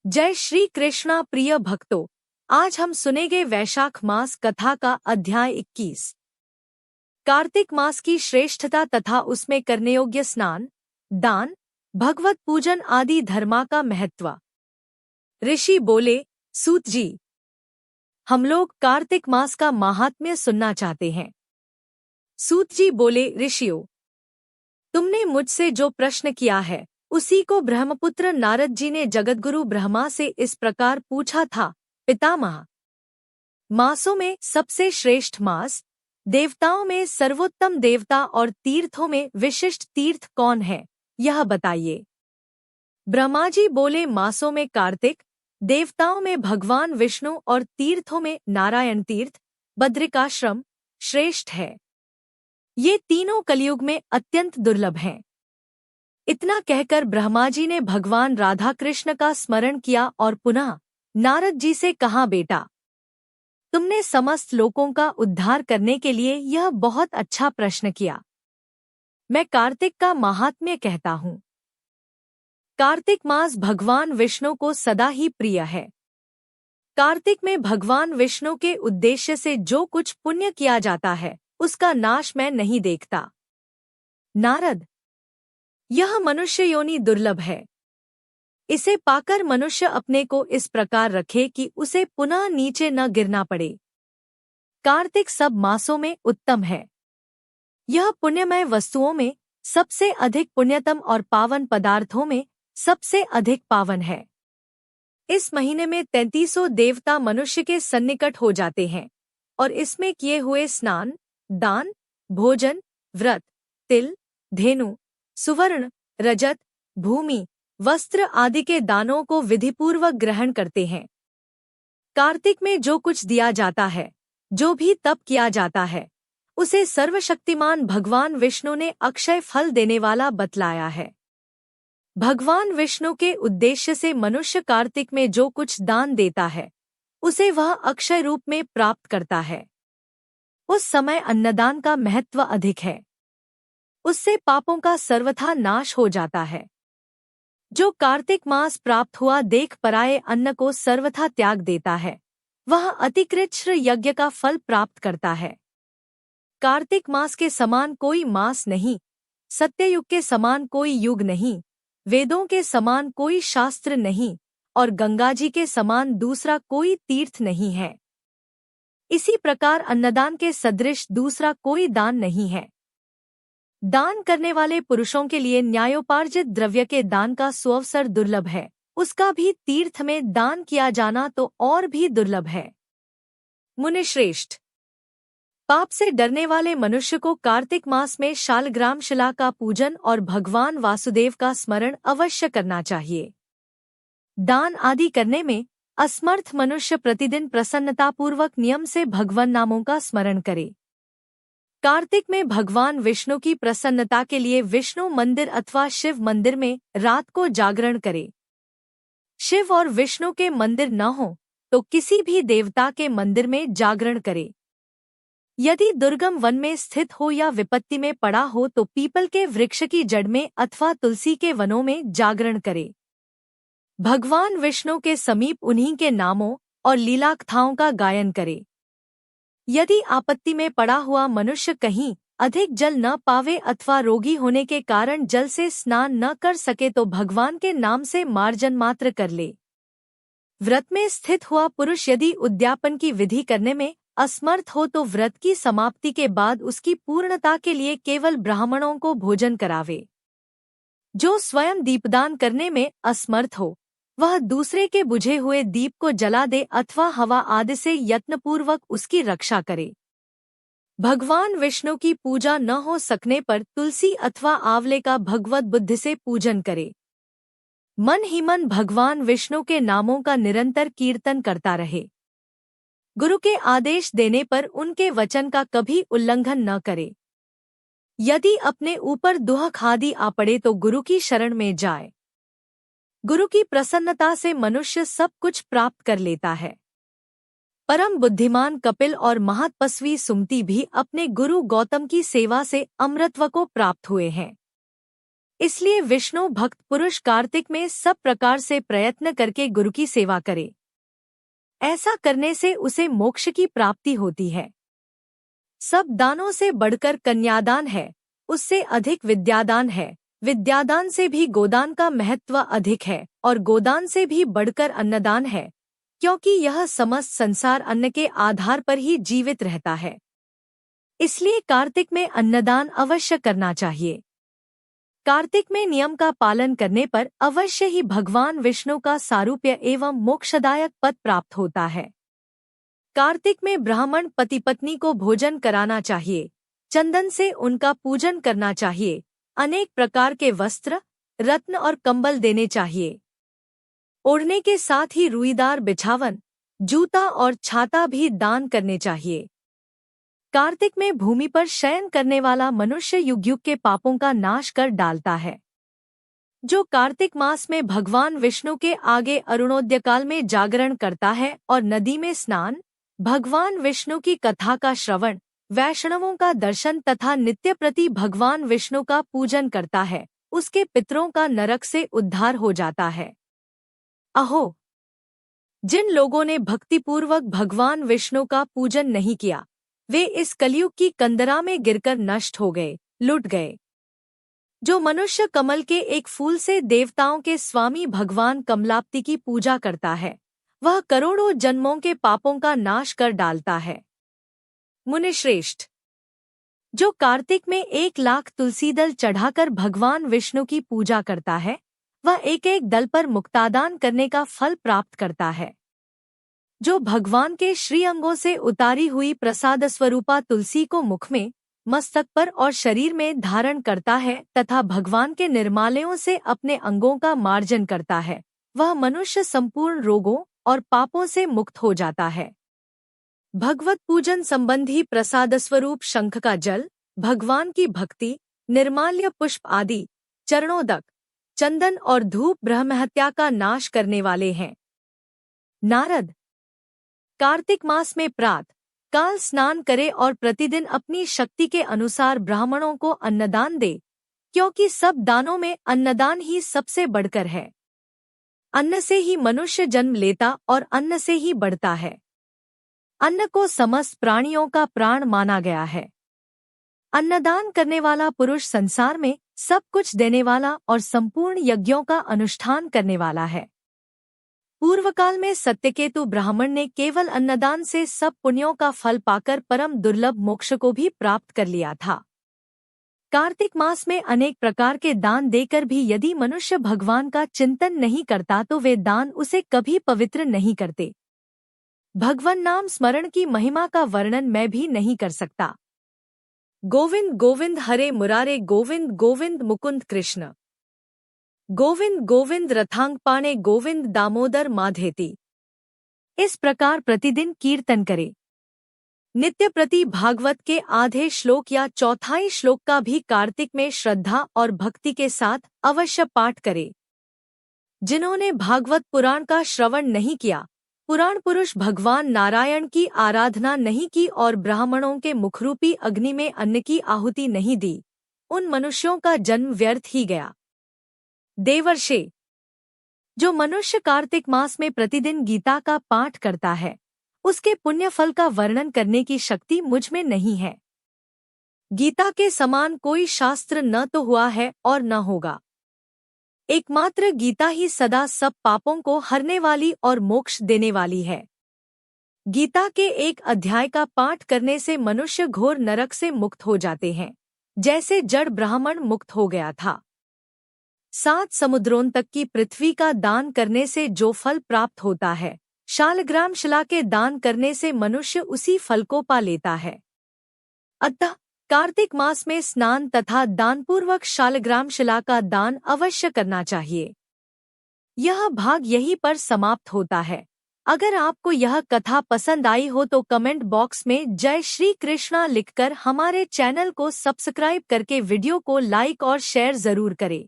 जय श्री कृष्णा प्रिय भक्तों, आज हम सुनेंगे वैशाख मास कथा का अध्याय 21। कार्तिक मास की श्रेष्ठता तथा उसमें करने योग्य स्नान, दान, भगवत पूजन आदि धर्मा का महत्व। ऋषि बोले, सूत जी, हम लोग कार्तिक मास का महात्म्य सुनना चाहते हैं। सूत जी बोले, ऋषियों, तुमने मुझसे जो प्रश्न किया है उसी को ब्रह्मपुत्र नारद जी ने जगतगुरु ब्रह्मा से इस प्रकार पूछा था। पितामह, मासों में सबसे श्रेष्ठ मास, देवताओं में सर्वोत्तम देवता और तीर्थों में विशिष्ट तीर्थ कौन है, यह बताइए। ब्रह्मा जी बोले, मासों में कार्तिक, देवताओं में भगवान विष्णु और तीर्थों में नारायण तीर्थ, बद्रिकाश्रम श्रेष्ठ है। ये तीनों कलयुग में अत्यंत दुर्लभ हैं। इतना कहकर ब्रह्मा जी ने भगवान राधा कृष्ण का स्मरण किया और पुनः नारद जी से कहा, बेटा, तुमने समस्त लोकों का उद्धार करने के लिए यह बहुत अच्छा प्रश्न किया। मैं कार्तिक का महात्म्य कहता हूँ। कार्तिक मास भगवान विष्णु को सदा ही प्रिय है। कार्तिक में भगवान विष्णु के उद्देश्य से जो कुछ पुण्य किया जाता है उसका नाश मैं नहीं देखता। नारद, यह मनुष्य योनि दुर्लभ है। इसे पाकर मनुष्य अपने को इस प्रकार रखे कि उसे पुनः नीचे न गिरना पड़े। कार्तिक सब मासों में उत्तम है। यह पुण्यमय वस्तुओं में सबसे अधिक पुण्यतम और पावन पदार्थों में सबसे अधिक पावन है। इस महीने में 33 देवता मनुष्य के सन्निकट हो जाते हैं और इसमें किए हुए स्नान, दान, भोजन, व्रत, तिल, धेनु, सुवर्ण, रजत, भूमि, वस्त्र आदि के दानों को विधिपूर्वक ग्रहण करते हैं। कार्तिक में जो कुछ दिया जाता है, जो भी तप किया जाता है, उसे सर्वशक्तिमान भगवान विष्णु ने अक्षय फल देने वाला बतलाया है। भगवान विष्णु के उद्देश्य से मनुष्य कार्तिक में जो कुछ दान देता है उसे वह अक्षय रूप में प्राप्त करता है। उस समय अन्नदान का महत्व अधिक है। उससे पापों का सर्वथा नाश हो जाता है। जो कार्तिक मास प्राप्त हुआ देख पराये अन्न को सर्वथा त्याग देता है, वह अतिकृच्छ यज्ञ का फल प्राप्त करता है। कार्तिक मास के समान कोई मास नहीं, सत्ययुग के समान कोई युग नहीं, वेदों के समान कोई शास्त्र नहीं और गंगाजी के समान दूसरा कोई तीर्थ नहीं है। इसी प्रकार अन्नदान के सदृश दूसरा कोई दान नहीं है। दान करने वाले पुरुषों के लिए न्यायोपार्जित द्रव्य के दान का सुअवसर दुर्लभ है। उसका भी तीर्थ में दान किया जाना तो और भी दुर्लभ है। मुनिश्रेष्ठ, पाप से डरने वाले मनुष्य को कार्तिक मास में शालग्राम शिला का पूजन और भगवान वासुदेव का स्मरण अवश्य करना चाहिए। दान आदि करने में असमर्थ मनुष्य प्रतिदिन प्रसन्नतापूर्वक नियम से भगवान नामों का स्मरण करे। कार्तिक में भगवान विष्णु की प्रसन्नता के लिए विष्णु मंदिर अथवा शिव मंदिर में रात को जागरण करे। शिव और विष्णु के मंदिर न हो तो किसी भी देवता के मंदिर में जागरण करे। यदि दुर्गम वन में स्थित हो या विपत्ति में पड़ा हो तो पीपल के वृक्ष की जड़ में अथवा तुलसी के वनों में जागरण करे। भगवान विष्णु के समीप उन्हीं के नामों और लीलाकथाओं का गायन करे। यदि आपत्ति में पड़ा हुआ मनुष्य कहीं अधिक जल न पावे अथवा रोगी होने के कारण जल से स्नान न कर सके तो भगवान के नाम से मार्जन मात्र कर ले। व्रत में स्थित हुआ पुरुष यदि उद्यापन की विधि करने में असमर्थ हो तो व्रत की समाप्ति के बाद उसकी पूर्णता के लिए केवल ब्राह्मणों को भोजन करावे। जो स्वयं दीपदान करने में असमर्थ हो वह दूसरे के बुझे हुए दीप को जला दे अथवा हवा आदि से यत्नपूर्वक उसकी रक्षा करे। भगवान विष्णु की पूजा न हो सकने पर तुलसी अथवा आंवले का भगवत बुद्धि से पूजन करे। मन ही मन भगवान विष्णु के नामों का निरंतर कीर्तन करता रहे। गुरु के आदेश देने पर उनके वचन का कभी उल्लंघन न करे। यदि अपने ऊपर दुख आदि आ पड़े तो गुरु की शरण में जाए। गुरु की प्रसन्नता से मनुष्य सब कुछ प्राप्त कर लेता है। परम बुद्धिमान कपिल और महातपस्वी सुमति भी अपने गुरु गौतम की सेवा से अमृतत्व को प्राप्त हुए हैं। इसलिए विष्णु भक्त पुरुष कार्तिक में सब प्रकार से प्रयत्न करके गुरु की सेवा करे। ऐसा करने से उसे मोक्ष की प्राप्ति होती है। सब दानों से बढ़कर कन्यादान है, उससे अधिक विद्यादान है। विद्यादान से भी गोदान का महत्व अधिक है और गोदान से भी बढ़कर अन्नदान है, क्योंकि यह समस्त संसार अन्न के आधार पर ही जीवित रहता है। इसलिए कार्तिक में अन्नदान अवश्य करना चाहिए। कार्तिक में नियम का पालन करने पर अवश्य ही भगवान विष्णु का सारूप्य एवं मोक्षदायक पद प्राप्त होता है। कार्तिक में ब्राह्मण पति पत्नी को भोजन कराना चाहिए, चंदन से उनका पूजन करना चाहिए, अनेक प्रकार के वस्त्र, रत्न और कंबल देने चाहिए। ओढ़ने के साथ ही रुईदार बिछावन, जूता और छाता भी दान करने चाहिए। कार्तिक में भूमि पर शयन करने वाला मनुष्य युग युग के पापों का नाश कर डालता है। जो कार्तिक मास में भगवान विष्णु के आगे अरुणोदय काल में जागरण करता है और नदी में स्नान, भगवान विष्णु की कथा का श्रवण, वैष्णवों का दर्शन तथा नित्य प्रति भगवान विष्णु का पूजन करता है, उसके पितरों का नरक से उद्धार हो जाता है। अहो, जिन लोगों ने भक्तिपूर्वक भगवान विष्णु का पूजन नहीं किया, वे इस कलयुग की कंदरा में गिरकर नष्ट हो गए, लुट गए। जो मनुष्य कमल के एक फूल से देवताओं के स्वामी भगवान कमलाप्ति की पूजा करता है, वह करोड़ों जन्मों के पापों का नाश कर डालता है। मुनिश्रेष्ठ, जो कार्तिक में 1,00,000 तुलसी दल चढ़ाकर भगवान विष्णु की पूजा करता है, वह एक एक दल पर मुक्तादान करने का फल प्राप्त करता है। जो भगवान के श्रीअंगों से उतारी हुई प्रसाद स्वरूपा तुलसी को मुख में, मस्तक पर और शरीर में धारण करता है तथा भगवान के निर्माल्यों से अपने अंगों का मार्जन करता है, वह मनुष्य संपूर्ण रोगों और पापों से मुक्त हो जाता है। भगवत पूजन संबंधी प्रसाद स्वरूप शंख का जल, भगवान की भक्ति, निर्माल्य पुष्प आदि, चरणोदक, चंदन और धूप ब्रह्महत्या का नाश करने वाले हैं। नारद, कार्तिक मास में प्रातः काल स्नान करे और प्रतिदिन अपनी शक्ति के अनुसार ब्राह्मणों को अन्नदान दे, क्योंकि सब दानों में अन्नदान ही सबसे बढ़कर है। अन्न से ही मनुष्य जन्म लेता और अन्न से ही बढ़ता है। अन्न को समस्त प्राणियों का प्राण माना गया है। अन्नदान करने वाला पुरुष संसार में सब कुछ देने वाला और संपूर्ण यज्ञों का अनुष्ठान करने वाला है। पूर्व काल में सत्यकेतु ब्राह्मण ने केवल अन्नदान से सब पुण्यों का फल पाकर परम दुर्लभ मोक्ष को भी प्राप्त कर लिया था। कार्तिक मास में अनेक प्रकार के दान देकर भी यदि मनुष्य भगवान का चिंतन नहीं करता तो वे दान उसे कभी पवित्र नहीं करते। भगवान नाम स्मरण की महिमा का वर्णन मैं भी नहीं कर सकता। गोविंद गोविंद हरे मुरारे, गोविंद गोविंद मुकुंद कृष्ण, गोविंद गोविंद रथांगपाणे, गोविंद दामोदर माधेति। इस प्रकार प्रतिदिन कीर्तन करे। नित्य प्रति भागवत के आधे श्लोक या चौथाई श्लोक का भी कार्तिक में श्रद्धा और भक्ति के साथ अवश्य पाठ करे। जिन्होंने भागवत पुराण का श्रवण नहीं किया, पुराण पुरुष भगवान नारायण की आराधना नहीं की और ब्राह्मणों के मुखरूपी अग्नि में अन्न की आहुति नहीं दी, उन मनुष्यों का जन्म व्यर्थ ही गया। देवर्षे, जो मनुष्य कार्तिक मास में प्रतिदिन गीता का पाठ करता है, उसके पुण्य फल का वर्णन करने की शक्ति मुझ में नहीं है। गीता के समान कोई शास्त्र न तो हुआ है और न होगा। एकमात्र गीता ही सदा सब पापों को हरने वाली और मोक्ष देने वाली है। गीता के एक अध्याय का पाठ करने से मनुष्य घोर नरक से मुक्त हो जाते हैं, जैसे जड़ ब्राह्मण मुक्त हो गया था। 7 समुद्रों तक की पृथ्वी का दान करने से जो फल प्राप्त होता है, शालग्राम शिला के दान करने से मनुष्य उसी फल को पा लेता है। अतः कार्तिक मास में स्नान तथा दानपूर्वक शालग्राम शिला का दान अवश्य करना चाहिए। यह भाग यहीं पर समाप्त होता है। अगर आपको यह कथा पसंद आई हो तो कमेंट बॉक्स में जय श्री कृष्णा लिखकर हमारे चैनल को सब्सक्राइब करके वीडियो को लाइक और शेयर जरूर करें।